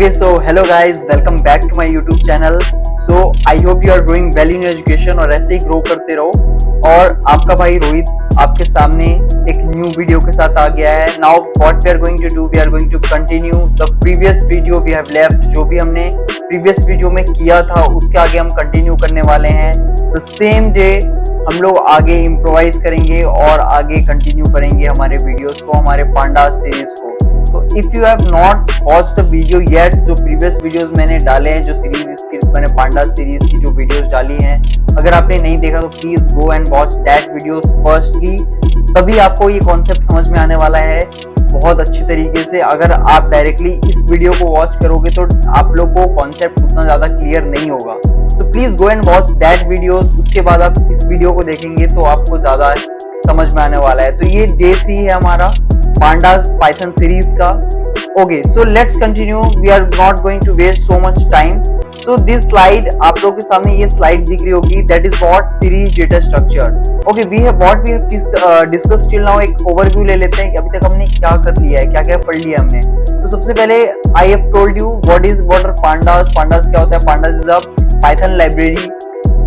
Okay, so hello guys, welcome back to my YouTube channel. So I hope you are doing well in your education और ऐसे ही grow करते रहो। और आपका भाई रोहित आपके सामने एक न्यू वीडियो के साथ आ गया है। Now what we are going to do, we are going to continue the previous video we have left। जो भी हमने previous video में किया था उसके आगे हम कंटिन्यू करने वाले हैं। The same day हम लोग आगे इम्प्रोवाइज करेंगे और आगे कंटिन्यू करेंगे हमारे वीडियोस को, हमारे पांडा सीरीज को। तो if you have not watch the video yet, जो प्रीवियस वीडियोस मैंने डाले हैं, जो सीरीज इसकी मैंने पांडा सीरीज की जो वीडियोस डाली हैं, अगर आपने नहीं देखा तो please go and watch that videos firstly. तभी आपको ये कॉन्सेप्ट समझ में आने वाला है बहुत अच्छी तरीके से। अगर आप डायरेक्टली इस वीडियो को वॉच करोगे तो आप लोग को कॉन्सेप्ट उतना ज्यादा क्लियर नहीं होगा। So please go and watch that videos. उसके बाद आप इस वीडियो को देखेंगे तो आपको ज्यादा समझ में आने वाला है। तो ये डे 3 है हमारा पांडास पाइथन सीरीज का। Okay, so let's continue. We are not going to waste so much time. So this slide, आप लोगों के सामने ये स्लाइड दिख रही होगी, that is what series data structure. Okay, we have discuss till now. एक ओवरव्यू ले लेते हैं, अभी तक हमने क्या कर लिया है, क्या क्या पढ़ लिया हमने। तो सबसे पहले I have told you what are pandas. Pandas क्या होता है? Pandas is a Python library,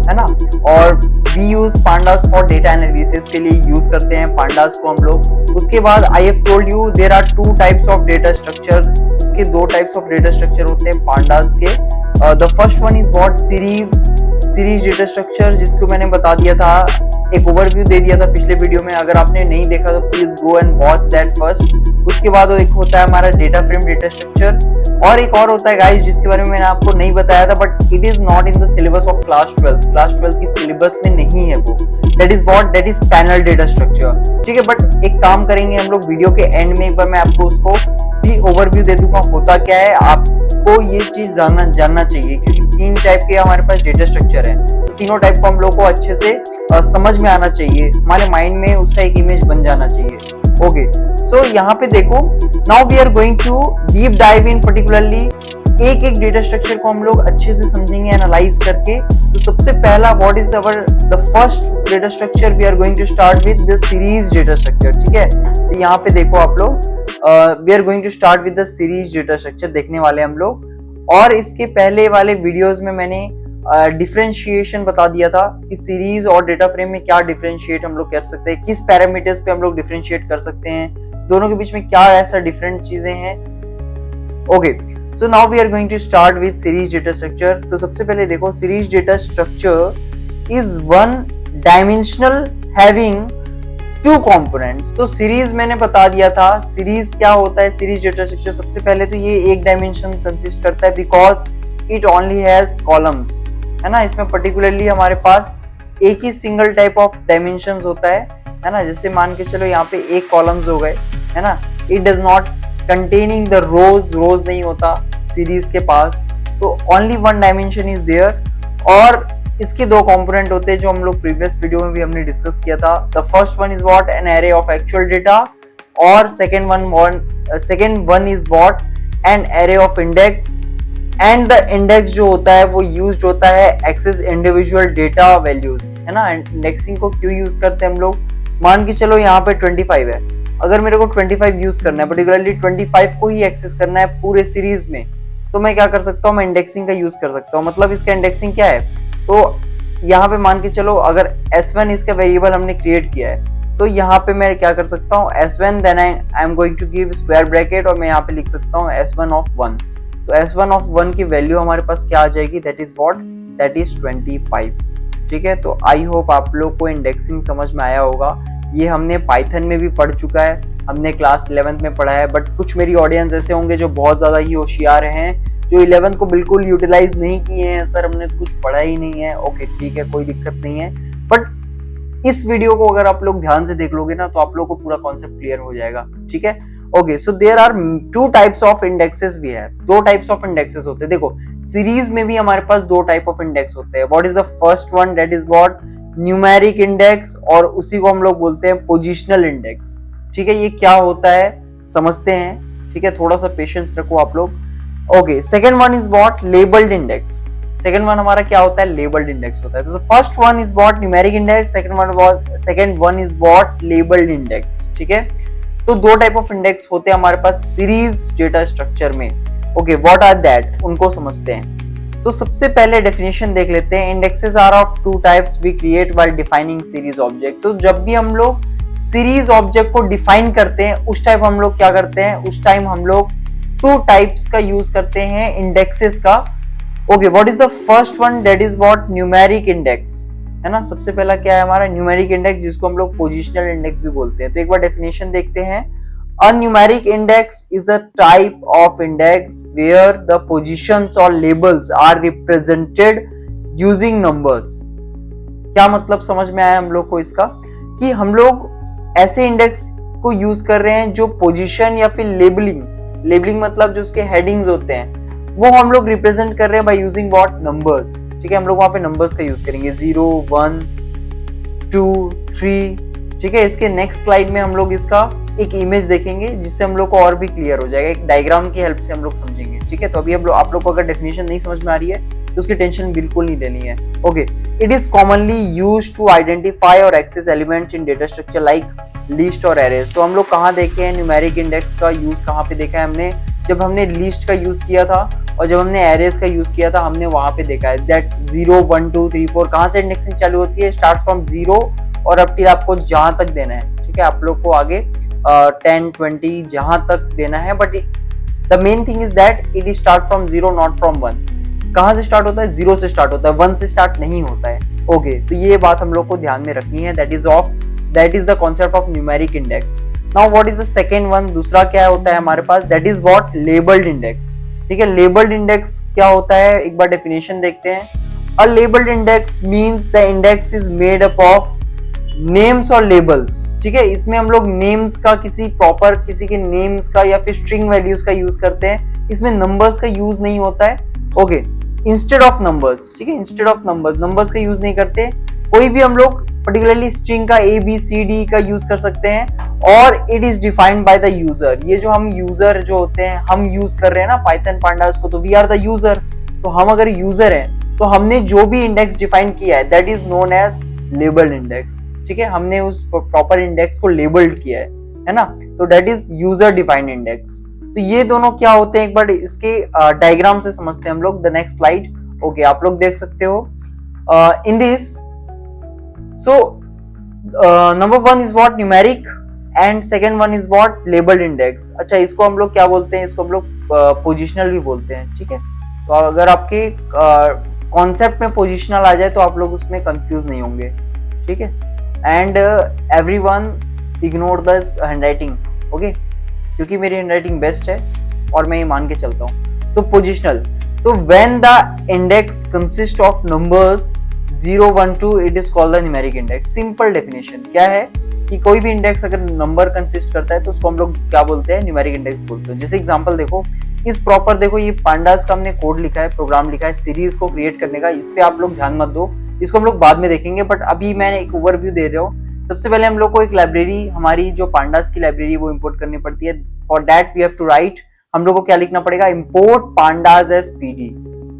है ना। और we use pandas for data analysis के लिए यूज करते हैं पांडास को हम लोग। उसके बाद I have told you there are 2 types of data structure. उसके 2 टाइप्स ऑफ डेटा स्ट्रक्चर होते हैं पांडास के। The first one is what series data structure, जिसको मैंने बता दिया था, एक ओवरव्यू दे दिया था पिछले वीडियो में। अगर आपने नहीं देखा तो please go and watch that first. उसके बाद एक होता है हमारा डेटा फ्रेम डेटा स्ट्रक्चर, और एक और होता है गाइस जिसके बारे में मैंने आपको नहीं बताया था, but it is not in the syllabus of class 12 की सिलेबस में नहीं है वो। That is panel data structure. ठीक है, बट एक काम करेंगे हम लोग, वीडियो के एंड में एक बार मैं आपको उसको भी ओवरव्यू दे दूंगा होता क्या है। आपको ये चीज जानना चाहिए क्योंकि 3 टाइप के हमारे पास डेटा स्ट्रक्चर है। तो तीनों टाइप को हम लोग को अच्छे से समझ में आना चाहिए, हमारे माइंड में उसका एक इमेज बन जाना चाहिए। ओके, सो यहाँ पे देखो, now we are going to deep dive in particularly एक डेटा स्ट्रक्चर को हम लोग अच्छे से समझेंगे एनालाइज करके। तो सबसे पहला what is our the first data structure, we are going to start with the series data structure. ठीक है, तो यहाँ पे देखो आप लोग, we are going to start with the series data structure देखने वाले हम लोग। और इसके पहले वाले वीडियोस में मैंने डिफरेंशिएशन बता दिया था कि सीरीज और डेटा फ्रेम में क्या डिफरेंशिएट हम लोग कर सकते हैं, किस पैरामीटर्स पे हम लोग डिफरेंशिएट कर सकते हैं, दोनों के बीच में क्या ऐसा डिफरेंट चीजें हैं। Okay, so now we are going to start with series data structure. तो सबसे पहले देखो, series data structure is one dimensional having 2 components. तो सीरीज मैंने बता दिया था, सीरीज क्या होता है। सीरीज डेटा स्ट्रक्चर सबसे पहले तो ये एक डायमेंशन कंसिस्ट करता है because it only has columns, है ना। इसमें पर्टिकुलरली हमारे पास एक ही सिंगल टाइप ऑफ डायमेंशंस होता है ना। जैसे मान के चलो यहाँ पे एक कॉलम्स हो गए, है ना। It does not containing the rows नहीं होता सीरीज के पास, तो ओनली 1 डायमेंशन इज देयर। और इसके 2 कंपोनेंट होते हैं जो हम लोग प्रीवियस वीडियो में भी हमने डिस्कस किया था। The first one is what, an array of actual data, और second one is what, an array of index. And the index जो होता है वो यूज्ड होता है एक्सेस इंडिविजुअल डेटा वैल्यूज, है ना। इंडेक्सिंग को क्यों यूज करते हैं हम लोग? मान के चलो यहाँ पे 25 है, अगर मेरे को 25 यूज करना है, पर्टिकुलरली 25 को ही एक्सेस करना है पूरे सीरीज में, तो मैं क्या कर सकता हूँ, मैं इंडेक्सिंग का यूज कर सकता हूँ। मतलब इसका इंडेक्सिंग क्या है, तो यहाँ पे मान के चलो अगर S1 इसका वेरिएबल हमने क्रिएट किया है, तो यहाँ पे मैं क्या कर सकता हूँ, S1 then I am going to give square bracket, और मैं यहाँ पे लिख सकता हूँ S1 ऑफ 1। तो S1 ऑफ 1 की वैल्यू हमारे पास क्या आ जाएगी, that is what, that is 25। ठीक है, तो आई होप आप लोग को इंडेक्सिंग समझ में आया होगा। ये हमने पाइथन में भी पढ़ चुका है, हमने क्लास 11th में पढ़ा है, बट कुछ मेरी ऑडियंस ऐसे होंगे जो बहुत ज्यादा ही होशियार हैं, जो 11th को बिल्कुल यूटिलाइज नहीं किए हैं। सर हमने तो कुछ पढ़ा ही नहीं है। ओके, ठीक है, कोई दिक्कत नहीं है, बट इस वीडियो को अगर आप लोग ध्यान से देख लोगे ना तो आप लोग को पूरा कॉन्सेप्ट क्लियर हो जाएगा। ठीक है, okay, so there are 2 types of indexes भी है। 2 टाइप्स ऑफ इंडेक्सेस होते हैं। देखो, सीरीज में भी हमारे पास 2 टाइप ऑफ इंडेक्स होते हैं। What is the first one, that is what, numeric index, और उसी को हम लोग बोलते हैं पोजिशनल इंडेक्स। ठीक है, ये क्या होता है समझते हैं। ठीक है, थोड़ा सा पेशेंस रखो आप लोग। Okay, second one is what, labelled index. Second one हमारा क्या होता है, लेबल्ड इंडेक्स होता है। तो first one is what, numeric index, second one is what, labelled index. ठीक है, तो 2 टाइप ऑफ इंडेक्स होते हैं हमारे पास सीरीज डेटा स्ट्रक्चर में। ओके, व्हाट आर दैट, उनको समझते हैं। तो सबसे पहले डेफिनेशन देख लेते हैं। Indexes are of two types we create while defining series object. तो जब भी हम लोग सीरीज ऑब्जेक्ट को डिफाइन करते हैं उस टाइम हम लोग क्या करते हैं, उस टाइम हम लोग टू टाइप्स का यूज करते हैं इंडेक्सेस का। Okay, what is the first one, that is what, numeric index, है ना। सबसे पहला क्या है हमारा, न्यूमेरिक इंडेक्स, जिसको हम लोग पोजिशनल इंडेक्स भी बोलते हैं। तो एक बार डेफिनेशन देखते हैं। A numeric index is a type of index where the positions or labels are represented using numbers। क्या मतलब समझ में आया हम लोग को इसका, कि हम लोग ऐसे इंडेक्स को यूज कर रहे हैं जो पोजीशन या फिर लेबलिंग मतलब जो उसके हेडिंग्स होते हैं वो हम लोग रिप्रेजेंट कर रहे हैं बाय यूजिंग व्हाट, नंबर्स। ठीक है, हम लोग वहां पे नंबर्स का यूज करेंगे, 0 1 2 3। ठीक है, इसके नेक्स्ट स्लाइड में हम लोग इसका एक इमेज देखेंगे जिससे हम लोग को और भी क्लियर हो जाएगा, एक डायग्राम की हेल्प से हम लोग समझेंगे। ठीक है, तो अभी आप लोग को अगर डेफिनेशन नहीं समझ में आ रही है तो उसकी टेंशन बिल्कुल नहीं लेनी है। Okay, it is commonly used to identify और access elements in data structure like list और एरेज। तो हम लोग कहाँ देखे हैं न्यूमेरिक इंडेक्स का यूज, कहाँ पे देखा है हमने, जब हमने लिस्ट का यूज किया था और जब हमने एरेज का यूज किया था हमने वहां पे देखा है दैट 0 1 2 3 4 कहाँ से इंडेक्सिंग चालू होती है, स्टार्ट फ्रॉम 0 और अब टिल आपको जहां तक देना है। ठीक है, आप लोग को आगे 10 20 जहां तक देना है, but the main thing is that it start from 0 not from 1। कहां से स्टार्ट होता है, 0 से स्टार्ट होता है, 1 से स्टार्ट नहीं होता है। ओके, तो ये बात हम लोग को ध्यान में रखनी है। That is the concept of numeric index. Now what is the second one, दूसरा क्या होता है हमारे पास, that is what, labelled index. ठीक है, लेबल्ड इंडेक्स क्या होता है, एक बार डेफिनेशन देखते हैं। अ labelled index means the index is made up of names और लेबल्स। ठीक है, इसमें हम लोग नेम्स का, किसी के नेम्स का या फिर स्ट्रिंग वैल्यूज का यूज करते हैं, इसमें नंबर्स का यूज नहीं होता है। Okay, instead of numbers. ठीक है, इंस्टेड ऑफ नंबर्स का यूज नहीं करते। कोई भी हम लोग पर्टिकुलरली स्ट्रिंग का ABCD का यूज कर सकते हैं और it is defined by the user. ये जो हम यूजर जो होते हैं, हम यूज कर रहे हैं ना पाइथन पांडास को, तो वी आर द यूजर। तो हम अगर यूजर हैं तो हमने जो भी इंडेक्स डिफाइन किया है that is known as labelled index. ठीक है, हमने उस प्रॉपर इंडेक्स को लेबल्ड किया है ना, तो that is user defined index. तो ये दोनों क्या होते हैं एक बार इसके डायग्राम से समझते हैं हम लोग। The next slide. ओके, आप लोग देख सकते हो in this. So number 1 is what, numeric, and second one is what, labelled index. अच्छा, इसको हम लोग क्या बोलते हैं, इसको हम लोग पोजिशनल भी बोलते हैं। ठीक है, तो अगर आपके कॉन्सेप्ट में पोजिशनल आ जाए तो आप लोग उसमें कंफ्यूज नहीं होंगे। ठीक है, and everyone ignore the handwriting. Okay, क्योंकि मेरी हैंडराइटिंग बेस्ट है और मैं ये मान के चलता हूँ। तो पोजिशनल, तो when the index consist of numbers 0 1 2 it is called the numeric index. Simple definition क्या है कि कोई भी इंडेक्स अगर नंबर कंसिस्ट करता है तो उसको हम लोग क्या बोलते हैं, न्यूमेरिक इंडेक्स बोलते हैं। जैसे एग्जांपल देखो, इस प्रॉपर देखो, ये पांडास का हमने कोड लिखा है, प्रोग्राम लिखा है सीरीज को क्रिएट करने का। इस पे आप लोग ध्यान मत दो, इसको हम लोग बाद में देखेंगे, बट अभी मैंने एक ओवरव्यू दे रहा हूँ। सबसे पहले हम लोग को एक लाइब्रेरी, हमारी जो पांडास की लाइब्रेरी वो इंपोर्ट करनी पड़ती है। For that we have to write, हम लोग को क्या लिखना पड़ेगा, इंपोर्ट पांडास एज पीडी।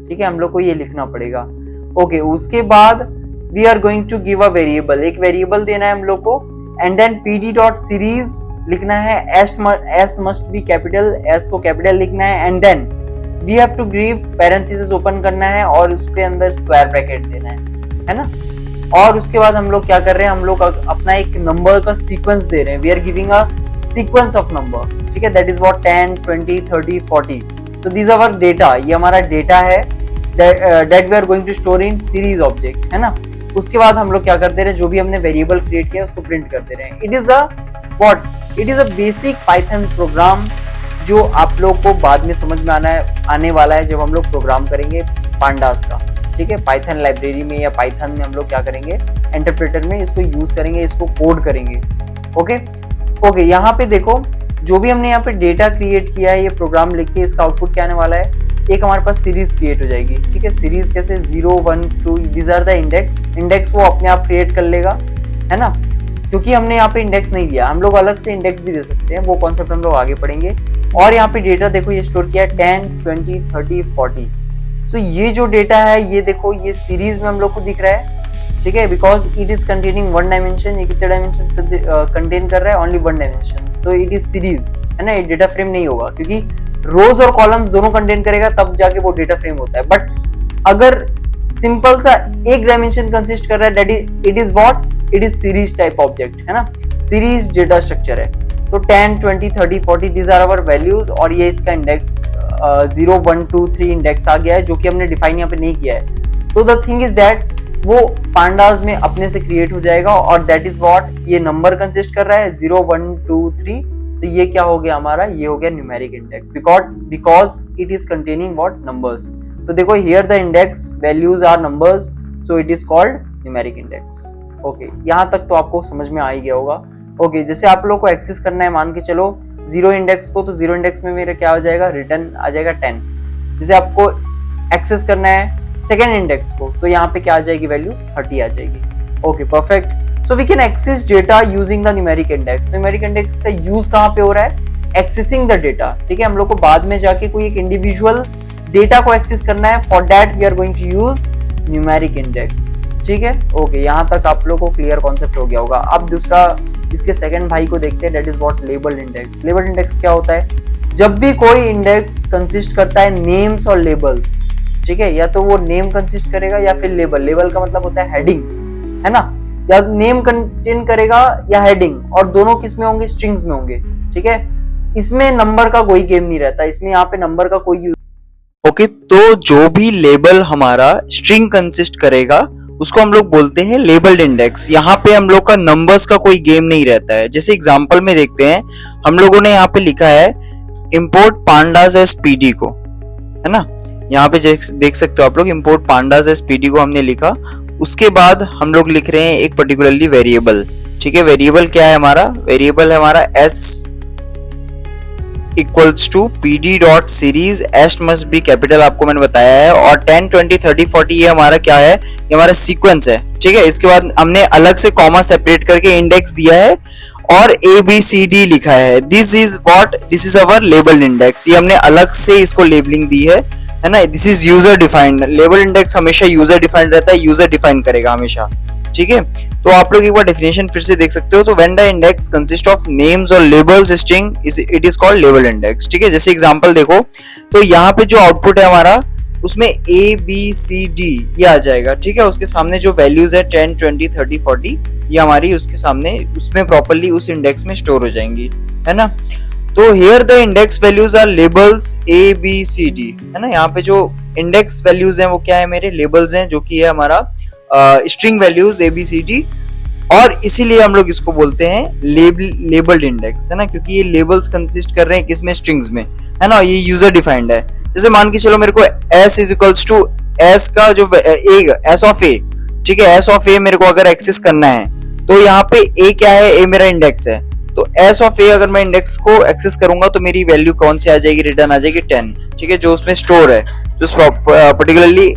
ठीक है, हम लोग को ये लिखना पड़ेगा। ओके, उसके बाद we are going to give a variable, एक वेरिएबल देना है हम लोग को, एंड देन pd.series लिखना है, s must be capital, s को कैपिटल लिखना है, and then we have to give parenthesis open करना है और उसके अंदर स्क्वायर ब्रैकेट देना है ना। और उसके बाद हम लोग क्या कर रहे हैं, हम लोग अपना एक नंबर का सीक्वेंस दे रहे हैं। We are giving a sequence of number. ठीक है, that is what 10 20 30 40। So this our data, ये हमारा डेटा है that we are going to store in series object, है ना। उसके बाद हम लोग क्या करते रहे, जो भी हमने वेरिएबल क्रिएट किया उसको प्रिंट करते रहे। It is a basic Python programme जो आप लोग को बाद में समझ में आने वाला है जब हम लोग प्रोग्राम करेंगे पांडास का। ठीक है, पाइथन लाइब्रेरी में या पाइथन में हम लोग क्या करेंगे, इंटरप्रेटर में इसको यूज करेंगे, इसको कोड करेंगे। ओके, यहाँ पे देखो, जो भी हमने यहाँ पे डेटा क्रिएट किया है, ये प्रोग्राम लिख के इसका आउटपुट क्या आने वाला है, एक हमारे पास सीरीज क्रिएट हो जाएगी। ठीक है, सीरीज कैसे, 0 1 2 दीज आर द इंडेक्स वो अपने आप क्रिएट कर लेगा, है ना, क्योंकि हमने यहाँ पे इंडेक्स नहीं दिया। हम लोग अलग से इंडेक्स भी दे सकते हैं, वो कॉन्सेप्ट हम लोग आगे पढ़ेंगे। और यहाँ पे डेटा देखो, ये स्टोर किया है 10 20 30 40। सो ये जो डेटा है, ये देखो, ये सीरीज में हम लोग को दिख रहा है। ठीक है, because it is containing 1 dimension. ये कितने डायमेंशन कंटेन कर रहा है, ओनली 1 डायमेंशन, तो इट इज सीरीज, है ना, ये डेटा फ्रेम नहीं होगा, क्योंकि रोज और कॉलम्स दोनों कंटेन करेगा तब जाके वो डेटा फ्रेम होता है। बट अगर सिंपल सा एक डायमेंशन कंसिस्ट कर रहा है, that it is what, it is series type object, है ना, सीरीज डेटा स्ट्रक्चर है। तो 10, 20, 30, 40 दीज आर आवर वैल्यूज, और ये इसका इंडेक्स 0, 1, 2, 3 इंडेक्स आ गया है, जो कि हमने डिफाइन यहाँ पे नहीं किया है। तो द थिंग इज दैट वो पांडास में अपने से क्रिएट हो जाएगा, और दैट इज व्हाट, ये नंबर कंसिस्ट कर रहा है 0, 1, 2, 3। तो ये क्या हो गया हमारा, ये हो गया numeric index, because it is containing what, numbers. तो देखो here the index values are numbers, so it is called numeric index. Okay, यहाँ तक तो आपको समझ में आ ही गया होगा। ओके, जैसे आप लोग को एक्सेस करना है, मान के चलो 0 इंडेक्स को, तो 0 इंडेक्स में मेरा क्या हो जाएगा, रिटर्न आ जाएगा 10। जैसे आपको एक्सेस करना है सेकेंड इंडेक्स को, तो यहाँ पे क्या आ जाएगी वैल्यू, 30 आ जाएगी। Okay, perfect. So we can access data using the numeric index. Numeric index का यूज कहाँ पे हो रहा है, एक्सेसिंग द डेटा। ठीक है, हम लोग को बाद में जाके कोई एक इंडिविजुअल डेटा को एक्सेस करना है, for that we are going to use numeric index. ठीक है, ओके, यहाँ तक आप लोग को क्लियर कॉन्सेप्ट हो गया होगा। अब दूसरा इसके सेकंड भाई को देखते हैं, that is what, labelled index. Labelled index क्या होता है, जब भी कोई इंडेक्स कंसिस्ट करता है नेम्स और लेबल्स, ठीक है, या तो वो नेम कंसिस्ट करेगा या फिर लेबल। लेबल का मतलब होता है हेडिंग, है ना, या नेम कंटेन करेगा या हेडिंग, और दोनों किस में होंगे, स्ट्रिंग्स में होंगे। ठीक है, इसमें नंबर का कोई गेम नहीं रहता, इसमें यहाँ पे नंबर का कोई यूज। ओके, तो जो भी लेबल हमारा स्ट्रिंग कंसिस्ट करेगा उसको हम लोग बोलते हैं लेबल्ड इंडेक्स। यहाँ पे हम लोग का नंबर्स का कोई गेम नहीं रहता है। जैसे एग्जांपल में देखते हैं, हम लोगों ने यहाँ पे लिखा है इंपोर्ट पांडास एस पीडी को, है ना, यहाँ पे देख सकते हो आप लोग, इंपोर्ट पांडास एस पीडी को हमने लिखा। उसके बाद हम लोग लिख रहे हैं एक पर्टिकुलरली वेरिएबल। ठीक है, वेरिएबल क्या है हमारा, वेरिएबल है हमारा S equals to PD dot series, S must be capital, आपको मैंने बताया है। और 10, 20, 30, 40 ये हमारा क्या है, ये हमारा सीक्वेंस है। ठीक है, इसके बाद हमने अलग से कॉमा सेपरेट करके इंडेक्स दिया है और ABCD लिखा है। This is what, this is our labelled index. ये हमने अलग से इसको लेबलिंग दी है ना। This is user defined. Label index हमेशा यूजर डिफाइंड रहता है, यूजर डिफाइन करेगा हमेशा। ठीक है, तो आप लोग एक बार डेफिनेशन फिर से देख सकते हो। तो when the index consist of names और labels string it is called label index. ठीक है, जैसे एग्जांपल देखो, तो यहाँ पे जो आउटपुट है हमारा, उसमें ABCD ये आ जाएगा। ठीक है, उसके सामने जो वैल्यूज है 10, 20, 30, 40 ये हमारी उसके सामने उसमें प्रॉपर्ली उस इंडेक्स में स्टोर हो जाएंगी, है ना। तो here the index values are labels ABCD, है ना। यहाँ पे जो इंडेक्स वैल्यूज हैं वो क्या है, मेरे लेबल्स हैं, जो कि है हमारा स्ट्रिंग वैल्यूज ABCD, और इसीलिए हम लोग इसको बोलते हैं लेबल्ड इंडेक्स, है ना, क्योंकि ये लेबल्स कंसिस्ट कर रहे हैं किसमें, स्ट्रिंग्स में, है ना। ये यूजर डिफाइंड है। जैसे मान के चलो मेरे को S is equals to S का जो S ऑफ A, ठीक है, S ऑफ A मेरे को अगर एक्सेस करना है, तो यहाँ पे A क्या है, A मेरा इंडेक्स है। तो S ऑफ A अगर मैं इंडेक्स को एक्सेस करूंगा तो मेरी वैल्यू कौन सी आ जाएगी, रिटर्न आ जाएगी 10। ठीक है, जो उसमें स्टोर है, जो पर्टिकुलरली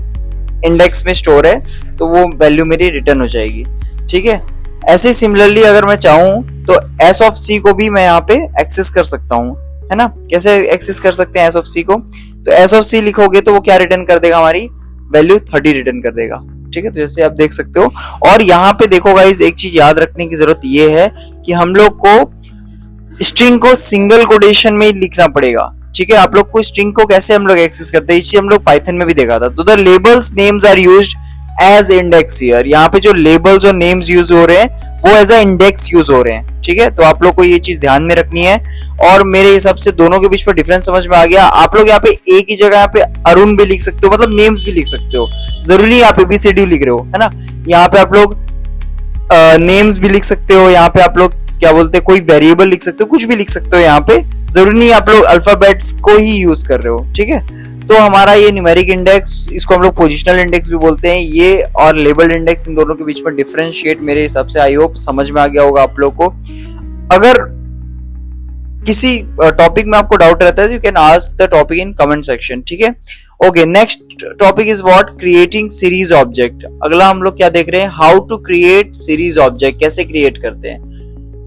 इंडेक्स में स्टोर है, तो वो वैल्यू मेरी रिटर्न हो जाएगी। ठीक है, ऐसे सिमिलरली अगर मैं चाहूं तो S ऑफ C को भी मैं यहाँ पे एक्सेस कर सकता हूँ, है ना। कैसे एक्सेस कर सकते हैं S ऑफ C को, तो S ऑफ C लिखोगे तो वो क्या रिटर्न कर देगा, हमारी वैल्यू 30 रिटर्न कर देगा। ठीक है, तो जैसे आप देख सकते हो। और यहाँ पे देखो गाइस, एक चीज याद रखने की जरूरत ये है कि हम लोग को स्ट्रिंग को सिंगल कोटेशन में ही लिखना पड़ेगा। ठीक है, आप लोग को स्ट्रिंग को कैसे हम लोग एक्सेस करते हैं, इसे हम लोग पाइथन में भी देखा था। तो the labels names are used as index here. यहाँ पे जो लेबल्स और नेम्स यूज हो रहे हैं वो एज अ इंडेक्स यूज हो रहे हैं। ठीक है, तो आप लोग को ये चीज ध्यान में रखनी है। और मेरे हिसाब से दोनों के बीच में डिफरेंस समझ में आ गया। आप लोग यहाँ पे एक ही जगह यहाँ पे अरुण भी लिख सकते हो, मतलब नेम्स भी लिख सकते हो, जरूरी यहाँ पे ABCD लिख रहे हो, है ना। यहाँ पे आप लोग नेम्स भी लिख सकते हो, यहाँ पे आप लोग क्या बोलते हैं, कोई वेरिएबल लिख सकते हो, कुछ भी लिख सकते हो। यहाँ पे जरूरी नहीं आप लोग अल्फाबेट्स को ही यूज कर रहे हो। ठीक है, तो हमारा ये न्यूमेरिक इंडेक्स, इसको हम लोग पोजिशनल इंडेक्स भी बोलते हैं, ये और लेबल्ड इंडेक्स, इन दोनों के बीच में डिफरेंशिएट मेरे हिसाब से आई होप समझ में आ गया होगा आप लोग को। अगर किसी टॉपिक में आपको डाउट रहता है, you can ask the topic in comment section. ठीक है, okay, next topic is what, creating series object. अगला हम लोग क्या देख रहे हैं, how to create series object, कैसे क्रिएट करते हैं।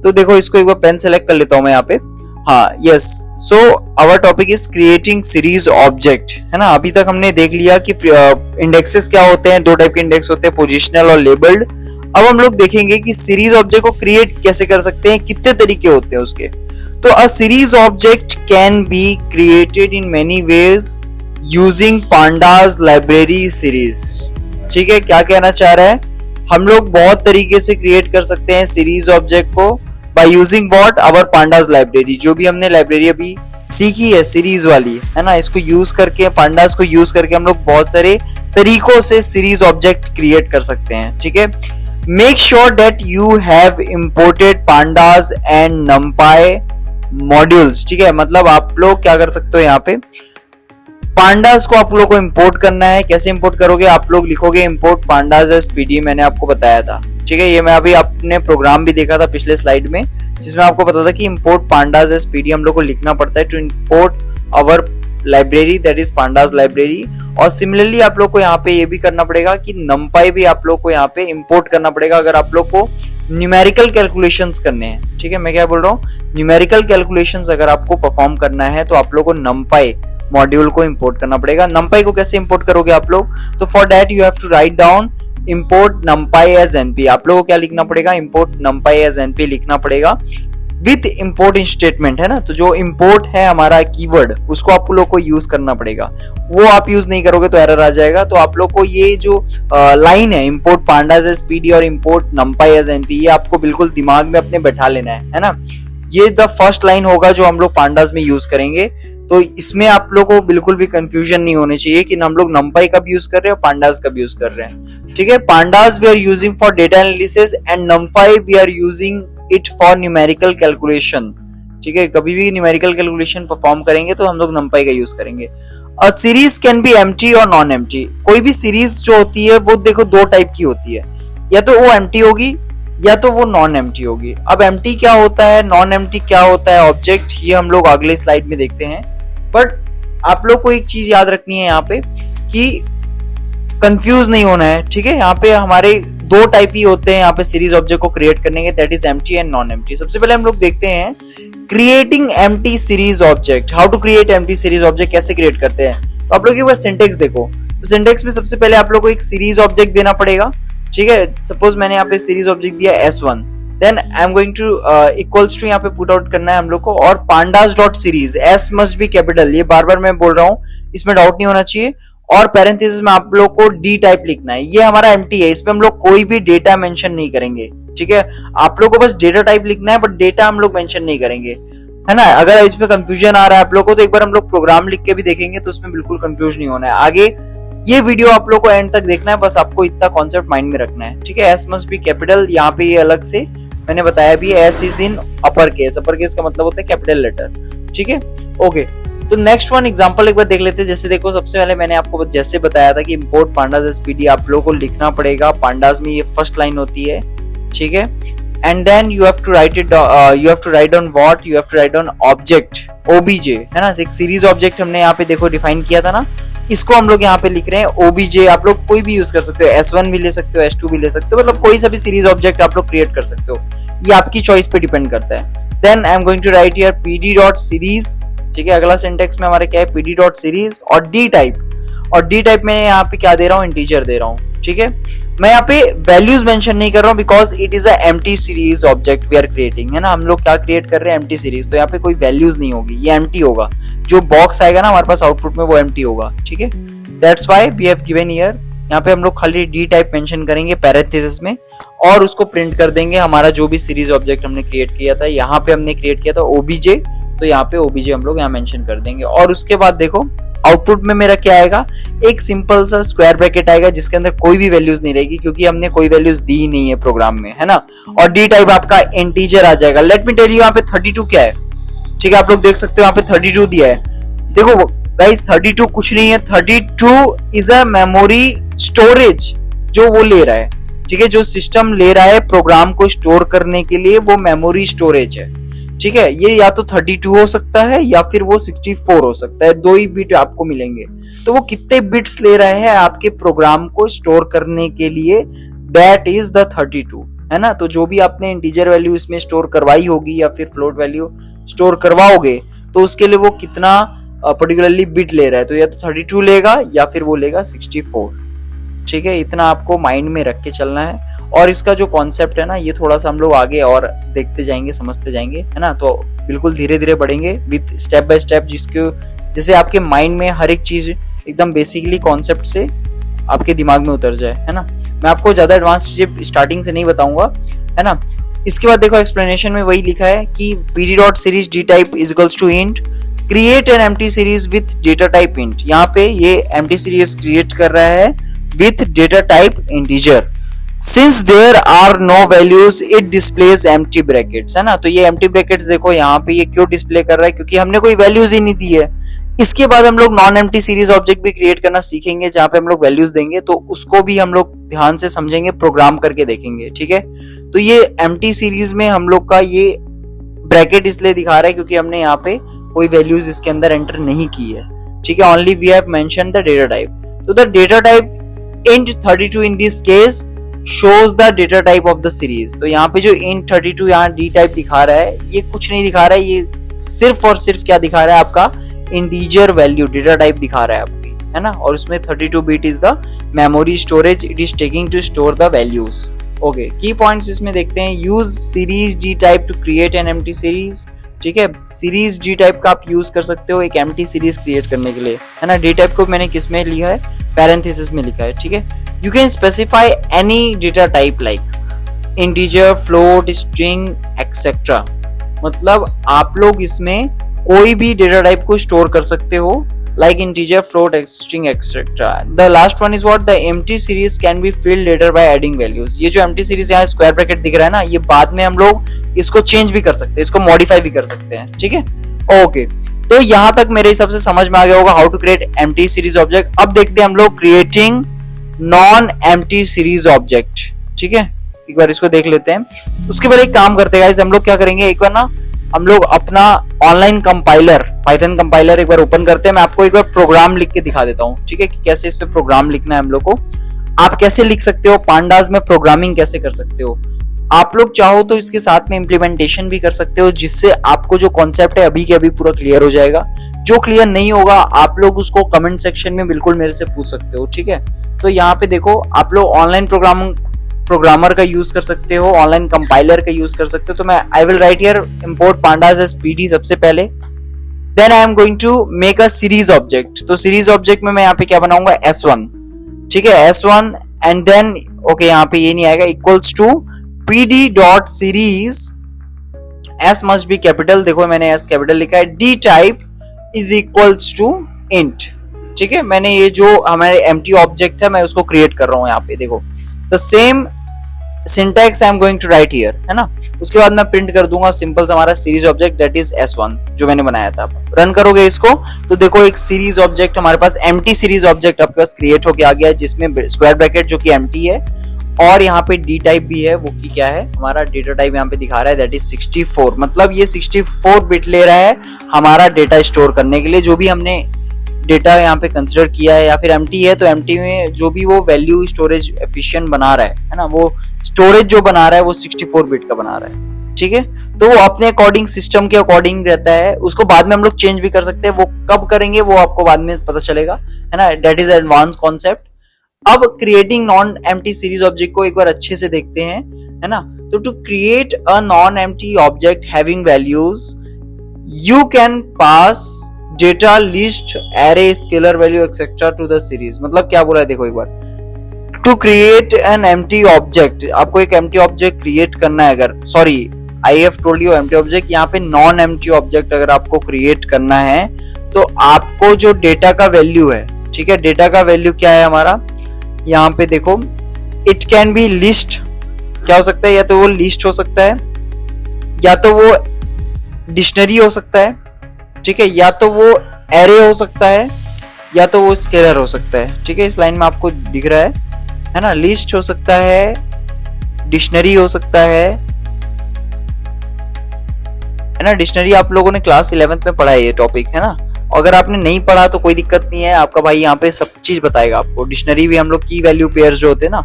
तो देखो, इसको एक बार पेन सेलेक्ट कर लेता हूं मैं यहाँ पे। हाँ, yes, so our topic is creating series object, है ना। अभी तक हमने देख लिया कि इंडेक्सेस क्या होते हैं, दो टाइप के इंडेक्स होते हैं, पोजिशनल और लेबल्ड। अब हम लोग देखेंगे कि सीरीज ऑब्जेक्ट को क्रिएट कैसे कर सकते हैं, कितने तरीके होते हैं उसके। तो अ series object can be created in many ways using pandas library series। ठीक है, क्या कहना चाह रहा है, हम लोग बहुत तरीके से क्रिएट कर सकते हैं सीरीज ऑब्जेक्ट को by using what our pandas library। जो भी हमने लाइब्रेरी अभी सीखी है सीरीज वाली, है ना, इसको यूज करके, पांडास को यूज करके हम लोग बहुत सारे तरीकों से सीरीज ऑब्जेक्ट क्रिएट कर सकते हैं। ठीक है, make sure that you have imported pandas and numpy modules. ठीक है, मतलब आप लोग क्या कर सकते हो, यहाँ पे पांडास को आप लोग को इंपोर्ट करना है। कैसे इंपोर्ट करोगे, आप लोग लिखोगे इंपोर्ट पांडास एज पीडी, मैंने आपको बताया था। ठीक है, ये मैं अभी आपने प्रोग्राम भी देखा था पिछले स्लाइड में, जिसमें आपको पता था कि इंपोर्ट पांडास एज पीडी हम लोग को लिखना पड़ता है to import our library, that is pandas library. और सिमिलरली आप लोग को यहाँ पे ये भी करना पड़ेगा कि numpy भी आप लोग को यहाँ पे इंपोर्ट करना पड़ेगा अगर आप लोग को न्यूमेरिकल कैलकुलेशंस करने हैं। ठीक है, मैं क्या बोल रहा हूँ, न्यूमेरिकल कैलकुलेशंस अगर आपको परफॉर्म करना है तो आप लोग को numpy मॉड्यूल को इंपोर्ट करना पड़ेगा। numpy को कैसे इंपोर्ट करोगे आप लोग, तो for that you have to write down import numpy as np। आप लोगों को क्या लिखना पड़ेगा, import numpy as np लिखना पड़ेगा विथ import स्टेटमेंट, है ना। तो जो import है हमारा कीवर्ड, उसको आप लोग को यूज करना पड़ेगा। वो आप यूज नहीं करोगे तो एरर आ जाएगा। तो आप लोग को ये जो लाइन है import pandas as pd और import numpy as np, ये आपको बिल्कुल दिमाग में अपने बैठा लेना है ना। ये द फर्स्ट लाइन होगा जो हम लोग पांडास में यूज करेंगे। तो इसमें आप लोग को बिल्कुल भी कंफ्यूजन नहीं होनी चाहिए कि हम लोग numpy कब यूज कर रहे हैं और पांडास कब यूज कर रहे हैं। ठीक है, pandas we are using for data analysis and numpy we are using it for numerical calculation. ठीक है, कभी भी न्यूमेरिकल कैलकुलेशन परफॉर्म करेंगे तो हम लोग numpy का यूज करेंगे। A series can B empty और नॉन एम्प्टी। कोई भी सीरीज जो होती है वो देखो दो टाइप की होती है, या तो वो एम्प्टी होगी या तो वो नॉन एम्प्टी होगी। अब एम्प्टी क्या होता है, नॉन एम्प्टी क्या होता है ऑब्जेक्ट, ये हम लोग अगले स्लाइड में देखते हैं। बट आप लोग को एक चीज याद रखनी है यहाँ पे कि कंफ्यूज नहीं होना है। ठीक है, यहाँ पे हमारे दो टाइप ही होते हैं यहाँ पे सीरीज ऑब्जेक्ट को क्रिएट करने के, that is empty and non empty. सबसे पहले हम लोग देखते हैं creating empty series object, how to create empty series object, कैसे क्रिएट करते हैं। तो आप लोग एक बार सिंटेक्स देखो, तो सिंटेक्स में सबसे पहले आप लोग को एक सीरीज ऑब्जेक्ट देना पड़ेगा। ठीक है, सपोज मैंने यहाँ पे सीरीज ऑब्जेक्ट दिया S1, then I am going to equals to यहाँ पे पुट आउट करना है हम लोग को, और pandas dot series, S must be capital, ये बार बार मैं बोल रहा हूँ, इसमें डाउट नहीं होना चाहिए। और पैरेंथेसिस में आप लोग को डी टाइप लिखना है। ये हमारा एम्प्टी है, इसमें हम लोग कोई भी डेटा मेंशन नहीं करेंगे। ठीक है, आप लोग को बस डेटा टाइप लिखना है, बट डेटा हम लोग मेंशन नहीं करेंगे, है ना। अगर इसमें कंफ्यूजन आ रहा है आप लोग को तो एक बार हम लोग प्रोग्राम लिख के भी देखेंगे, तो उसमें बिल्कुल कंफ्यूज नहीं होना है। आगे ये वीडियो आप लोग को एंड तक देखना है, बस आपको इतना कॉन्सेप्ट माइंड में रखना है। ठीक है, एस मस्ट बी कैपिटल, यहाँ पे ये अलग से मैंने बताया भी, S is in upper case, upper case का मतलब होता है कैपिटल लेटर। ठीक है, ओके। तो नेक्स्ट वन एग्जांपल एक बार देख लेते हैं। जैसे देखो, सबसे पहले मैंने आपको जैसे बताया था कि इंपोर्ट पांडास एज पीडी आप लोगों को लिखना पड़ेगा। पांडास में ये फर्स्ट लाइन होती है। ठीक है, and then you have to write it, you have to write down what, you have to write down object OBJ, है ना। एक सीरीज ऑब्जेक्ट हमने यहाँ पे देखो डिफाइन किया था ना, इसको हम लोग यहाँ पे लिख रहे हैं ओबीजे। आप लोग कोई भी यूज कर सकते हो, S1 भी ले सकते हो, S2 भी ले सकते हो, मतलब कोई सा भी सीरीज ऑब्जेक्ट आप लोग क्रिएट कर सकते हो, ये आपकी चॉइस पे डिपेंड करता है। Then I am going to write here pd dot series. ठीक है, अगला सिंटेक्स में हमारे क्या है, pd डॉट सीरीज और डी टाइप। और डी टाइप में यहाँ पे क्या दे रहा हूँ, इंटीजर दे रहा हूँ। ठीक है, मैं यहाँ पे वैल्यूज मेंशन नहीं कर रहा हूँ because it is a empty series object we are creating, है ना। हम लोग क्या क्रिएट कर रहे हैं, एम्प्टी सीरीज, तो यहाँ पे कोई वैल्यूज नहीं होगी, ये एम्प्टी होगा। जो बॉक्स आएगा ना हमारे पास आउटपुट में, वो एम्प्टी होगा। ठीक है, that's why we have given here, यहाँ पे हम लोग खाली डी टाइप मेंशन करेंगे पैरेंथेसिस में, और उसको प्रिंट कर देंगे हमारा जो भी सीरीज ऑब्जेक्ट हमने क्रिएट किया था। यहाँ पे हमने क्रिएट किया था ओबीजे, तो यहाँ पे ओबीजे हम लोग यहाँ मेंशन कर देंगे। और उसके बाद देखो आउटपुट में मेरा क्या आएगा, एक सिंपल सा स्क्वायर ब्रैकेट आएगा जिसके अंदर कोई भी वैल्यूज नहीं रहेगी, क्योंकि हमने कोई वैल्यूज दी ही नहीं है प्रोग्राम में, है ना। और डी टाइप आपका इंटीजर आ जाएगा। लेट मी टेल यू यहाँ पे 32 क्या है। ठीक है, आप लोग देख सकते हो यहाँ पे 32 दिया है। देखो गाइस, 32 कुछ नहीं है, 32 इज अ मेमोरी स्टोरेज जो वो ले रहा है। ठीक है, जो सिस्टम ले रहा है प्रोग्राम को स्टोर करने के लिए, वो मेमोरी स्टोरेज है। ठीक है, ये या तो 32 हो सकता है या फिर वो 64 हो सकता है, दो ही बिट आपको मिलेंगे। तो वो कितने बिट्स ले रहे हैं आपके प्रोग्राम को स्टोर करने के लिए, दैट इज द 32, है ना। तो जो भी आपने इंटीजर वैल्यू इसमें स्टोर करवाई होगी या फिर फ्लोट वैल्यू स्टोर करवाओगे, तो उसके लिए वो कितना पर्टिकुलरली बिट ले रहा है, तो या तो 32 लेगा या फिर वो लेगा 64। ठीक है, इतना आपको माइंड में रख के चलना है। और इसका जो कॉन्सेप्ट है ना, ये थोड़ा सा हम लोग आगे और देखते जाएंगे, समझते जाएंगे, है ना। तो बिल्कुल धीरे धीरे बढ़ेंगे विथ स्टेप बाय स्टेप, जिसके जैसे आपके माइंड में हर एक चीज एकदम बेसिकली कॉन्सेप्ट से आपके दिमाग में उतर जाए, है ना। मैं आपको ज्यादा एडवांस चीजें स्टार्टिंग से नहीं बताऊंगा, है ना। इसके बाद देखो एक्सप्लेनेशन में वही लिखा है कि pd dot series D type is equals to int create an empty series with data type int. यहाँ पे ये एम्प्टी सीरीज क्रिएट कर रहा है with data type integer. Since there are no values it displays empty brackets, है ना। तो ये एम्प्टी ब्रैकेट्स देखो यहाँ पे ये क्यों डिस्प्ले कर रहा है, क्योंकि हमने कोई वैल्यूज ही नहीं दी है। इसके बाद हम लोग नॉन एम्प्टी सीरीज ऑब्जेक्ट भी क्रिएट करना सीखेंगे, जहां पे हम लोग वैल्यूज देंगे, तो उसको भी हम लोग ध्यान से समझेंगे, प्रोग्राम करके देखेंगे, ठीक है। तो ये एम्प्टी सीरीज में हम लोग का ये ब्रैकेट इसलिए दिखा रहा है क्योंकि हमने यहाँ पे कोई वैल्यूज इसके अंदर एंटर नहीं की है, ठीक है। Only we have mention the data type. तो the data type int 32 in this case shows the data type of the series। तो यहाँ पे जो int 32 यहाँ d टाइप दिखा रहा है, ये कुछ नहीं दिखा रहा है, ये सिर्फ और सिर्फ क्या दिखा रहा है, आपका इंटीजर वैल्यू डेटा टाइप दिखा रहा है आपकी, है ना। और उसमें 32 bit is the memory storage it is taking to store the values. Okay, key points इसमें देखते हैं। Use series D type to create an empty series, ठीक है। सीरीज डी टाइप का आप यूज कर सकते हो एक एम्प्टी सीरीज क्रिएट करने के लिए, है ना। डी टाइप को मैंने किस में लिखा है, पैरेंथेसिस में लिखा है, ठीक है। You can specify any data type like integer, float, string etcetera. मतलब आप लोग इसमें कोई भी डेटा टाइप को स्टोर कर सकते हो, like integer, float, string etcetera. The last one is what, the empty series can be filled later by adding values. ये जो एम्प्टी सीरीज यहाँ स्क्वायर ब्रैकेट दिख रहा है ना, ये बाद में हम लोग इसको चेंज भी कर सकते हैं, इसको मॉडिफाई भी कर सकते हैं, ठीक है। ओके, तो यहां तक मेरे हिसाब से समझ में आ गया होगा how to create empty series object. अब देखते हैं हम लोग creating non empty series object, ठीक है। एक बार इसको देख लेते हैं। उसके बाद एक काम करते हैं गाइस, हम लोग क्या करेंगे, एक बार ना हम लोग अपना ऑनलाइन कंपाइलर, पाइथन कंपाइलर एक बार ओपन करते हैं। मैं आपको एक बार प्रोग्राम लिख के दिखा देता हूँ, ठीक है, कि कैसे इस पे प्रोग्राम लिखना है हम लोग को। आप कैसे लिख सकते हो, पांडास में प्रोग्रामिंग कैसे कर सकते हो। आप लोग चाहो तो इसके साथ में इंप्लीमेंटेशन भी कर सकते हो, जिससे आपको जो कॉन्सेप्ट है अभी के अभी पूरा क्लियर हो जाएगा। जो क्लियर नहीं होगा आप लोग उसको कमेंट सेक्शन में बिल्कुल मेरे से पूछ सकते हो, ठीक है। तो यहाँ पे देखो, आप लोग ऑनलाइन प्रोग्रामर का यूज कर सकते हो, ऑनलाइन कंपाइलर का यूज कर सकते हो। तो मैं I will write here import pandas as PD सबसे पहले, then I am going to make a series object. तो सीरीज ऑब्जेक्ट में मैं यहाँ पे क्या बनाऊंगा, S1, ठीक है, S1। एंड देन ओके, यहाँ पे ये नहीं आएगा, equals to pd dot series, s must be capital, देखो मैंने s कैपिटल लिखा है, d type is equals to int, ठीक है। मैंने ये जो हमारे एम्प्टी ऑब्जेक्ट है मैं उसको क्रिएट कर रहा हूँ यहाँ पे, देखो the same syntax I am going to write here, है ना। उसके बाद मैं प्रिंट कर दूंगा सिंपल सा हमारा series object that is S1 जो मैंने बनाया था। रन करोगे इसको तो देखो एक सीरीज ऑब्जेक्ट हमारे पास, एम्प्टी सीरीज ऑब्जेक्ट आपके पास क्रिएट होके आ गया है, जिसमें स्क्वायर ब्रैकेट जो कि एम्प्टी है, और यहाँ पे डी टाइप भी है, वो की क्या है, हमारा डेटा टाइप यहाँ पे दिखा रहा है दैट इज 64। मतलब ये 64 बिट ले रहा है हमारा डेटा स्टोर करने के लिए। जो भी हमने डेटा यहाँ पे कंसिडर किया है, या फिर एम्प्टी है तो एम्प्टी में जो भी वो वैल्यू स्टोरेज एफिशिएंट बना रहा है ना, वो स्टोरेज जो बना रहा है वो 64 बिट का बना रहा है, ठीक है। तो वो अपने अकॉर्डिंग, सिस्टम के अकॉर्डिंग रहता है, उसको बाद में हम लोग चेंज भी कर सकते हैं। वो कब करेंगे वो आपको बाद में पता चलेगा, है ना। That is advance concept. अब creating non empty series object को एक बार अच्छे से देखते हैं, है ना। तो to create a non empty object having values, you can pass data, list, array, scalar value etcetera to the series. मतलब क्या बोला है देखो एक बार, to create an empty object, आपको एक एम्प्टी ऑब्जेक्ट क्रिएट करना है, अगर sorry I have told you empty object, यहाँ पे नॉन एम्प्टी ऑब्जेक्ट अगर आपको क्रिएट करना है तो आपको जो डेटा का वैल्यू है, ठीक है, डेटा का वैल्यू क्या है हमारा, यहाँ पे देखो, इट कैन बी लिस्ट, क्या हो सकता है, या तो वो लिस्ट हो सकता है, या तो वो डिक्शनरी हो सकता है, ठीक है, या तो वो एरे हो सकता है, या तो वो स्केलर हो सकता है, ठीक है। इस लाइन में आपको दिख रहा है ना, लिस्ट हो सकता है, डिक्शनरी हो सकता है ना। डिक्शनरी आप लोगों ने क्लास 11th में पढ़ा है ये टॉपिक, है ना। अगर आपने नहीं पढ़ा तो कोई दिक्कत नहीं है, आपका भाई यहाँ पे सब चीज बताएगा आपको। डिक्शनरी भी हम लोग की वैल्यू पेयर्स जो होते हैं ना।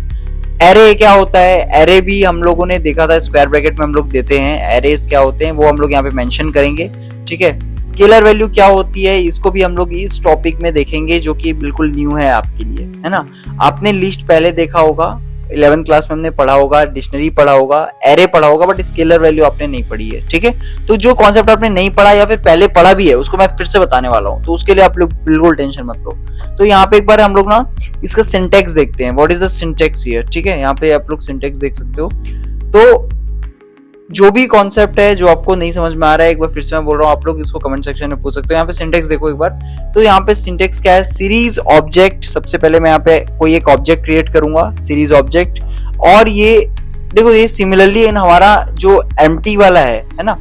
एरे क्या होता है, एरे भी हम लोगों ने देखा था, स्क्वायर ब्रैकेट में हम लोग देते हैं। एरेस क्या होते हैं वो हम लोग यहाँ पे मेंशन करेंगे, ठीक है। स्केलर वैल्यू क्या होती है इसको भी हम लोग इस टॉपिक में देखेंगे, जो कि बिल्कुल न्यू है आपके लिए, है ना। आपने लिस्ट पहले देखा होगा, 11th क्लास में हमने पढ़ा होगा, डिक्शनरी पढ़ा होगा, एरे पढ़ा होगा, बट स्केलर वैल्यू आपने नहीं पढ़ी है। ठीक है, तो जो कॉन्सेप्ट आपने नहीं पढ़ा या फिर पहले पढ़ा भी है उसको मैं फिर से बताने वाला हूँ, तो उसके लिए आप लोग बिल्कुल टेंशन मत लो। तो यहाँ पे एक बार हम लोग ना इसका सिंटेक्स देखते हैं, what is the syntax here. ठीक है, यहाँ पे आप लोग सिंटेक्स देख सकते हो। तो जो भी कॉन्सेप्ट है जो आपको नहीं समझ में आ रहा है, एक बार फिर से मैं बोल रहा हूँ, आप लोग इसको कमेंट सेक्शन में पूछ सकते हो। यहाँ पे सिंटेक्स देखो एक बार। तो यहाँ पे सिंटेक्स क्या है, सीरीज ऑब्जेक्ट। सबसे पहले मैं यहाँ पे कोई एक ऑब्जेक्ट क्रिएट करूंगा, सीरीज ऑब्जेक्ट, और ये देखो ये सिमिलरली इन हमारा जो एम्प्टी वाला है ना,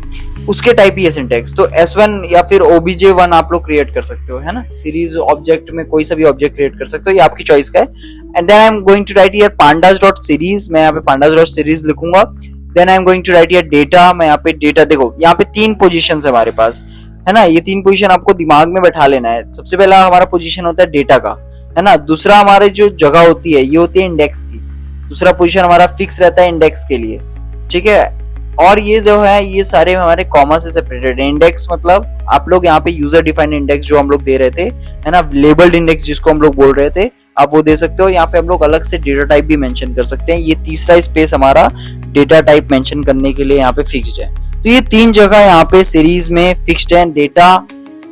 उसके टाइप ही है सिंटेक्स। तो S1 या फिर OBJ1 आप लोग क्रिएट कर सकते हो, है ना। सीरीज ऑब्जेक्ट में कोई सा भी ऑब्जेक्ट क्रिएट कर सकते हो, ये आपकी चॉइस का है। And then I am going to write here pandas dot series, मैं यहाँ पे pandas डॉट सीरीज लिखूंगा। Then I am going to write here data, मैं यहाँ पे डेटा, देखो यहाँ पे 3 पोजीशन है हमारे पास, है ना। ये 3 पोजीशन आपको दिमाग में बैठा लेना है। सबसे पहला हमारा पोजीशन होता है डेटा का, है ना। दूसरा हमारे जो जगह होती है ये होती है इंडेक्स की। दूसरा पोजीशन हमारा फिक्स रहता है इंडेक्स के लिए, ठीक है। और ये जो है ये सारे हमारे कॉमा से सेपरेटेड है। इंडेक्स मतलब आप लोग यहाँ पे यूजर डिफाइंड इंडेक्स जो हम लोग दे रहे थे, है ना, लेबल्ड इंडेक्स जिसको हम लोग बोल रहे थे, आप वो दे सकते हो। यहाँ पे हम लोग अलग से डेटा टाइप भी मेंशन कर सकते हैं। ये तीसरा स्पेस हमारा डेटा टाइप मेंशन करने के लिए यहाँ पे फिक्स्ड है। तो ये 3 जगह यहाँ पे सीरीज में फिक्स्ड है, डेटा,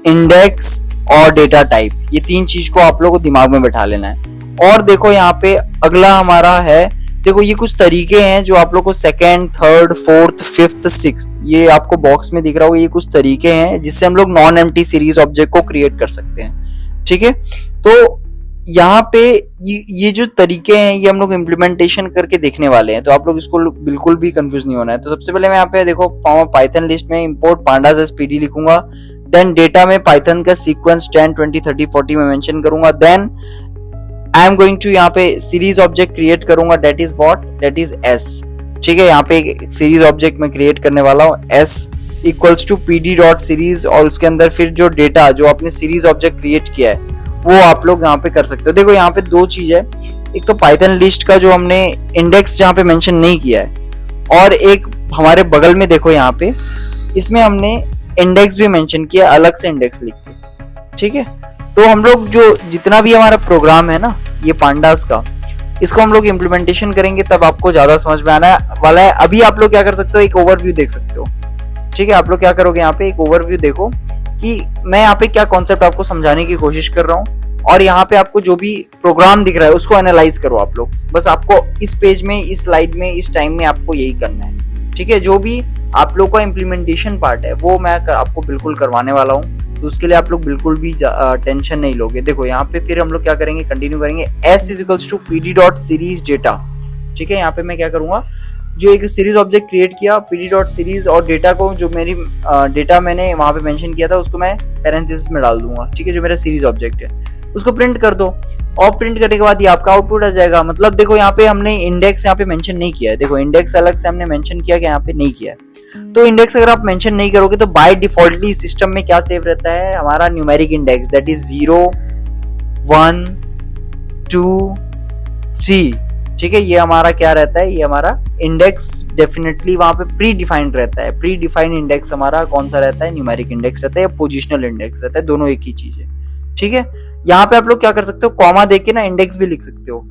इंडेक्स और डेटा टाइप। ये 3 चीज को आप लोगों को दिमाग में बैठा लेना है। और देखो यहाँ पे अगला हमारा है, देखो ये कुछ तरीके हैं जो आप लोग को 2nd, 3rd, 4th, 5th, 6th, ये आपको बॉक्स में दिख रहा होगा, ये कुछ तरीके हैं जिससे हम लोग नॉन एम्प्टी सीरीज ऑब्जेक्ट को क्रिएट कर सकते हैं। ठीक है, तो यहाँ पे ये जो तरीके हैं ये हम लोग इम्प्लीमेंटेशन करके देखने वाले हैं, तो आप लोग इसको बिल्कुल भी कंफ्यूज नहीं होना है। तो सबसे पहले मैं यहाँ पे देखो फॉर्म पाइथन लिस्ट में इंपोर्ट pandas as pd लिखूंगा। देन डेटा में पाइथन का सीक्वेंस 10, 20, 30, 40 में मेंशन करूंगा। Then I am going to यहाँ पे सीरीज ऑब्जेक्ट क्रिएट करूंगा, that is what, that is s। ठीक है, यहाँ पे एक सीरीज ऑब्जेक्ट में क्रिएट करने वाला हूँ, s equals to pd dot series, और उसके अंदर फिर जो डेटा जो आपने सीरीज ऑब्जेक्ट क्रिएट किया है वो आप लोग यहाँ पे कर सकते हो। देखो यहाँ पे 2 चीज है, एक तो पाइथन लिस्ट का जो हमने इंडेक्स जहाँ पे मेंशन नहीं किया है, और एक हमारे बगल में देखो यहाँ पे इसमें हमने इंडेक्स भी मेंशन किया अलग से इंडेक्स लिख के। ठीक है, तो हम लोग जो जितना भी हमारा प्रोग्राम है ना ये pandas का, इसको हम लोग इम्प्लीमेंटेशन करेंगे तब आपको ज्यादा समझ में आने वाला है। अभी आप लोग क्या कर सकते हो, एक ओवरव्यू देख सकते हो। ठीक है, आप लोग क्या करोगे, यहाँ पे एक ओवरव्यू देखो कि मैं यहाँ पे क्या कॉन्सेप्ट आपको समझाने की कोशिश कर रहा हूँ, और यहाँ पे आपको जो भी प्रोग्राम दिख रहा है उसको एनालाइज करो आप लोग। बस आपको इस पेज में, इस स्लाइड में, इस टाइम में आपको यही करना है। ठीक है, जो भी आप लोग का इम्प्लीमेंटेशन पार्ट है वो मैं आपको बिल्कुल करवाने वाला हूँ, तो उसके लिए आप लोग बिल्कुल भी टेंशन नहीं लोगे। देखो यहाँ पे फिर हम लोग क्या करेंगे, कंटिन्यू करेंगे, s is equals to pd dot series data. ठीक है, यहाँ पे मैं क्या करूंगा, जो एक सीरीज ऑब्जेक्ट क्रिएट किया pd डॉट सीरीज, और डेटा को जो मेरी डेटा मैंने वहां पे मेंशन किया था उसको मैं पैरेंथेसिस में डाल दूंगा। ठीक है, जो मेरा सीरीज ऑब्जेक्ट है उसको प्रिंट कर दो, और प्रिंट करने के बाद ये आपका आउटपुट आ जाएगा। मतलब देखो यहाँ पे हमने इंडेक्स यहाँ पे मेंशन नहीं किया है, देखो इंडेक्स अलग से हमने मेंशन किया कि यहाँ पे नहीं किया है। तो इंडेक्स अगर आप मेंशन नहीं करोगे तो बाय डिफॉल्टली सिस्टम में क्या सेव रहता है, हमारा न्यूमेरिक इंडेक्स, दैट इज 0, 1, 2, 3। ठीक है, ये हमारा क्या रहता है, ये हमारा इंडेक्स डेफिनेटली वहां पे प्री डिफाइंड रहता है। प्री डिफाइंड इंडेक्स हमारा कौन सा रहता है, न्यूमेरिक इंडेक्स रहता है या पोजिशनल इंडेक्स रहता है, दोनों एक ही चीज है। ठीक है, यहाँ पे आप लोग क्या कर सकते हो, कॉमा देके ना इंडेक्स भी लिख सकते हो।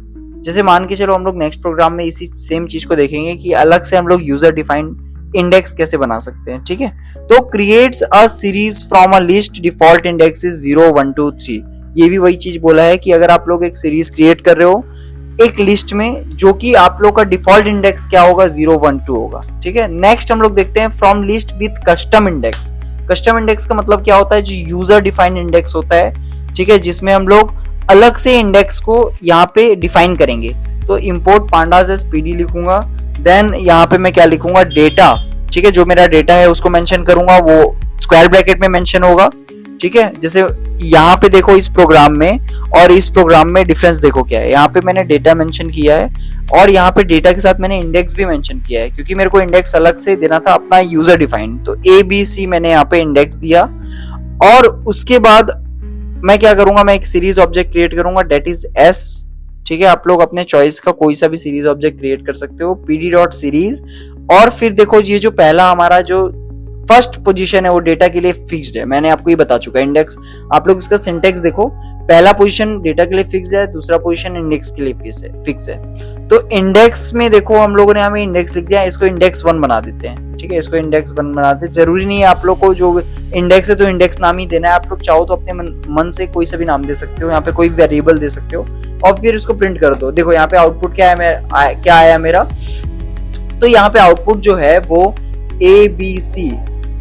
जैसे मान के चलो हम लोग नेक्स्ट प्रोग्राम में इसी सेम चीज को देखेंगे कि अलग से हम लोग यूजर डिफाइंड इंडेक्स कैसे बना सकते हैं। ठीक है, तो creates a series from a list, default index is 0, 1, 2, 3। ये भी वही चीज बोला है कि अगर आप लोग एक सीरीज क्रिएट कर रहे हो एक लिस्ट में, जो कि आप लोग का डिफॉल्ट इंडेक्स क्या होगा, 0, 1, 2 होगा। ठीक है, नेक्स्ट हम लोग देखते हैं from list with custom index. Custom index का मतलब क्या होता है, जो यूजर डिफाइंड इंडेक्स होता है। ठीक है, जिसमें हम लोग अलग से इंडेक्स को यहाँ पे डिफाइन करेंगे। तो इंपोर्ट pandas as pd लिखूंगा। देन यहाँ पे मैं क्या लिखूंगा, डेटा। ठीक है, जो मेरा डेटा है उसको मेंशन करूंगा, वो स्क्वायर ब्रैकेट में मेंशन होगा। ठीक है, जैसे यहाँ पे देखो इस प्रोग्राम में और इस प्रोग्राम में डिफरेंस देखो क्या है, यहाँ पे मैंने डेटा मेंशन किया है और यहाँ पे डेटा के साथ मैंने इंडेक्स भी मेंशन किया है, क्योंकि मेरे को इंडेक्स अलग से देना था अपना यूजर डिफाइंड। तो ABC मैंने यहाँ पे इंडेक्स दिया, और उसके बाद मैं क्या करूंगा, मैं एक सीरीज ऑब्जेक्ट क्रिएट करूंगा, डेट इज S। ठीक है, आप लोग अपने चॉइस का कोई सा भी सीरीज ऑब्जेक्ट क्रिएट कर सकते हो, pd डॉट सीरीज। और फिर देखो ये जो पहला हमारा जो फर्स्ट पोजीशन है वो डेटा के लिए फिक्स्ड है, मैंने आपको ये बता चुका है। इंडेक्स आप लोग इसका सिंटेक्स देखो, पहला पोजीशन डेटा के लिए फिक्स है, दूसरा पोजीशन इंडेक्स के लिए फिक्स है। तो इंडेक्स में देखो हम लोगों ने यहाँ पे इंडेक्स लिख दिया, इसको इंडेक्स 1 बना देते हैं। ठीक है, इसको इंडेक्स 1 बना देते हैं। जरूरी नहीं है आप लोग को जो इंडेक्स है तो इंडेक्स नाम ही देना है, आप लोग चाहो तो अपने मन से कोई सा भी नाम दे सकते हो, यहाँ पे कोई वेरिएबल दे सकते हो और फिर इसको प्रिंट कर दो। देखो यहाँ पे आउटपुट क्या है, क्या आया मेरा, तो यहाँ पे आउटपुट जो है वो ABC,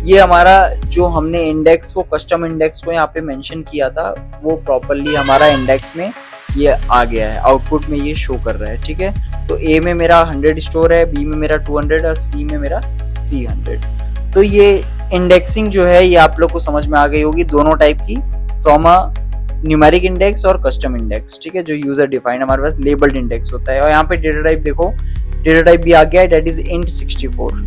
ये हमारा जो हमने इंडेक्स को, कस्टम इंडेक्स को यहाँ पे मेंशन किया था वो प्रॉपर्ली हमारा इंडेक्स में ये आ गया है, आउटपुट में ये शो कर रहा है। ठीक है, तो A में मेरा 100 स्टोर है, B में मेरा 200 और C में मेरा 300। तो ये इंडेक्सिंग जो है ये आप लोग को समझ में आ गई होगी, दोनों टाइप की, फ्रॉम अ न्यूमेरिक इंडेक्स और कस्टम इंडेक्स। ठीक है, जो यूजर डिफाइंड हमारे पास लेबल्ड इंडेक्स होता है। और यहाँ पे डेटा टाइप देखो, डेटा टाइप भी आ गया है, डेट इज int 64।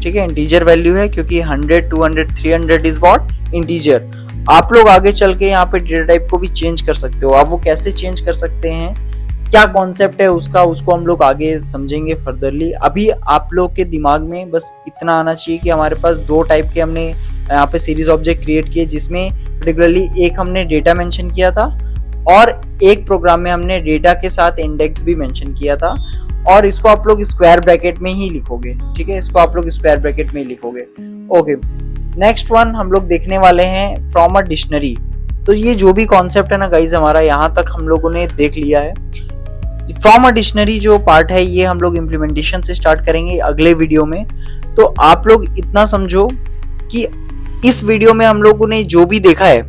ठीक है, इंटीजर वैल्यू है क्योंकि 100, 200, 300 इज व्हाट, इंटीजर। आप लोग आगे चल के यहाँ पे डेटा टाइप को भी चेंज कर सकते हो। आप वो कैसे चेंज कर सकते हैं, क्या कॉन्सेप्ट है उसका, उसको हम लोग आगे समझेंगे फर्दरली। अभी आप लोग के दिमाग में बस इतना आना चाहिए कि हमारे पास दो टाइप के हमने यहाँ पे सीरीज ऑब्जेक्ट क्रिएट किए, जिसमें पर्टिकुलरली एक हमने डेटा मेंशन किया था और एक प्रोग्राम में हमने डेटा के साथ इंडेक्स भी मेंशन किया था, और इसको आप लोग स्क्वायर ब्रैकेट में ही लिखोगे। ठीक है, इसको आप लोग स्क्वायर ब्रैकेट में ही लिखोगे। ओके, नेक्स्ट वन हम लोग देखने वाले हैं फ्रॉम अ डिक्शनरी। तो ये जो भी कॉन्सेप्ट है ना गाइज, हमारा यहाँ तक हम लोगों ने देख लिया है। फ्रॉम अ डिक्शनरी जो पार्ट है ये हम लोग इम्प्लीमेंटेशन से स्टार्ट करेंगे अगले वीडियो में। तो आप लोग इतना समझो कि इस वीडियो में हम लोगों ने जो भी देखा है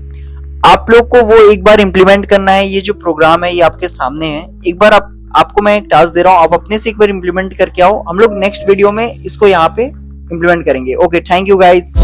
आप लोग को वो एक बार इम्प्लीमेंट करना है। ये जो प्रोग्राम है ये आपके सामने है, एक बार आपको मैं एक टास्क दे रहा हूँ, आप अपने से एक बार इम्प्लीमेंट करके आओ। हम लोग नेक्स्ट वीडियो में इसको यहाँ पे इम्प्लीमेंट करेंगे। Okay, thank you guys.